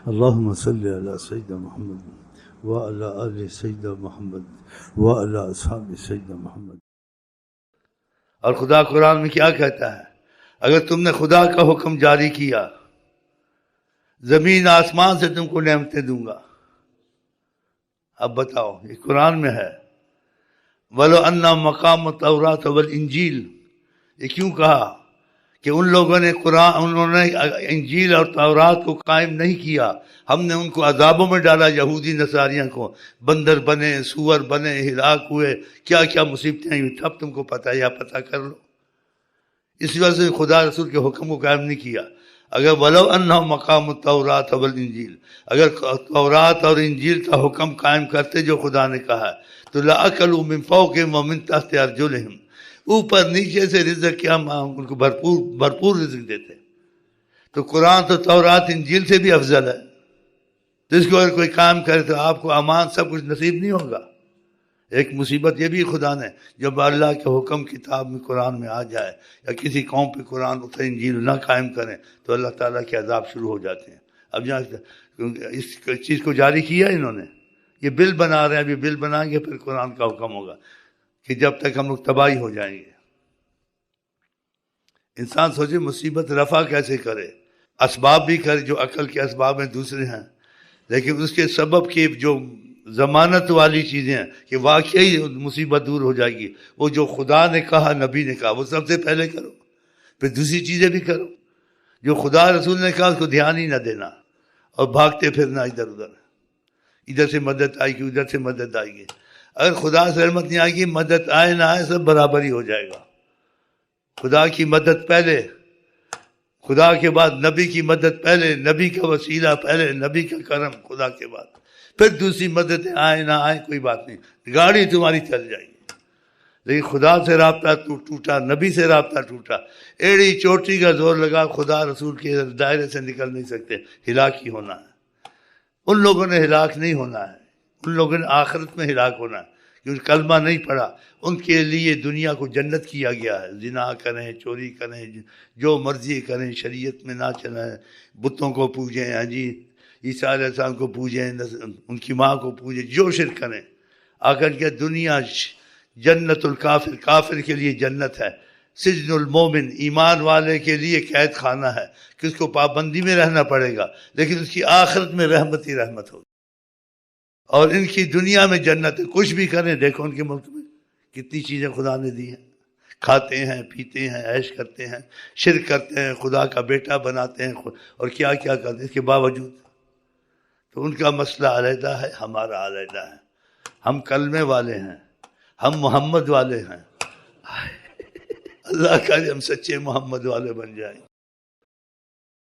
اللهم صل على سيدنا محمد وعلى آل سيدنا محمد وعلى أصحاب سيدنا محمد. اور خدا قرآن میں کیا کہتا ہے؟ اگر تم نے خدا کا حکم جاری کیا، زمین آسمان سے تم کو نعمتیں دوں گا. اب بتاؤ، یہ قرآن میں ہے. وَلَوْ أَنَّ مَقَامَ التَّوْرَاةَ وَالْإِنْجِيلِ، یہ کیوں کہا کہ ان لوگوں نے انہوں نے انجیل اور تورات کو قائم نہیں کیا، ہم نے ان کو عذابوں میں ڈالا. یہودی نصاریوں کو بندر بنے، سور بنے، ہلاک ہوئے، کیا کیا مصیبتیں ہوئی، تب تم کو پتہ ہے، یا پتہ کر لو. اس وجہ سے خدا رسول کے حکم کو قائم نہیں کیا. اگر وَلَوْ أَنَّهُمْ مَقَامُ التَّوْرَاةَ وَالْإِنْجِيلِ، اگر تورات اور انجیل کا حکم قائم کرتے جو خدا نے کہا ہے، تو لَأَكَلُوا مِنْ فَوْقِهِمْ وَمِنْ تَحْتِ أَرْجُلِهِمْ، اوپر نیچے سے رزق کیا ان کو بھرپور رزق دیتے. تو قرآن تو تورات انجیل سے بھی افضل ہے. تو اس کو اگر کوئی کام کرے تو آپ کو امان سب کچھ نصیب نہیں ہوگا. ایک مصیبت یہ بھی خدا نے، جب اللہ کے حکم کتاب میں قرآن میں آ جائے، یا کسی قوم پہ قرآن اتر انجیل نہ قائم کریں، تو اللہ تعالیٰ کے عذاب شروع ہو جاتے ہیں. اب جہاں اس چیز کو جاری کیا انہوں نے، یہ بل بنا رہے ہیں، ابھی بل بنائیں گے پھر قرآن کا حکم ہوگا کہ جب تک ہم لوگ تباہی ہو جائیں گے. انسان سوچے مصیبت رفع کیسے کرے. اسباب بھی کرے، جو عقل کے اسباب ہیں دوسرے ہیں، لیکن اس کے سبب کی جو ضمانت والی چیزیں ہیں کہ واقعی مصیبت دور ہو جائے گی، وہ جو خدا نے کہا، نبی نے کہا، وہ سب سے پہلے کرو، پھر دوسری چیزیں بھی کرو. جو خدا رسول نے کہا اس کو دھیان ہی نہ دینا اور بھاگتے پھرنا ادھر ادھر، ادھر سے مدد آئے گی، ادھر سے مدد آئے گی. اگر خدا سے رحمت نہیں آئے گی، مدد آئے نہ آئے سب برابر ہی ہو جائے گا. خدا کی مدد پہلے، خدا کے بعد نبی کی مدد پہلے، نبی کا وسیلہ پہلے، نبی کا کرم خدا کے بعد، پھر دوسری مددیں آئے نہ آئے کوئی بات نہیں، گاڑی تمہاری چل جائے گی. لیکن خدا سے رابطہ ٹوٹا، نبی سے رابطہ ٹوٹا، ایڑی چوٹی کا زور لگا، خدا رسول کے دائرے سے نکل نہیں سکتے، ہلاک ہی ہونا ہے. ان لوگوں نے ہلاک نہیں ہونا ہے، ان لوگوں نے آخرت میں ہلاک ہونا ہے کیونکہ کلمہ نہیں پڑھا. ان کے لیے دنیا کو جنت کیا گیا ہے. زنا کریں، چوری کریں، جو مرضی کریں، شریعت میں نہ چلیں، بتوں کو پوجیں، جی عیسیٰ علیہ السلام کو پوجیں، ان کی ماں کو پوجیں، جو شرک کریں. آخر کیا دنیا جنت الکافر، کافر کے لیے جنت ہے، سجن المومن ایمان والے کے لیے قید خانہ ہے کہ اس کو پابندی میں رہنا پڑے گا، لیکن اس کی آخرت میں رحمت ہی رحمت ہوگی. اور ان کی دنیا میں جنت ہے. کچھ بھی کریں، دیکھو ان کے ملک میں کتنی چیزیں خدا نے دی ہیں، کھاتے ہیں، پیتے ہیں، عیش کرتے ہیں، شرک کرتے ہیں، خدا کا بیٹا بناتے ہیں، اور کیا کیا کرتے ہیں. اس کے باوجود تو ان کا مسئلہ علیحدہ ہے، ہمارا علیحدہ ہے. ہم کلمے والے ہیں، ہم محمد والے ہیں. اللہ کرے ہم سچے محمد والے بن جائیں.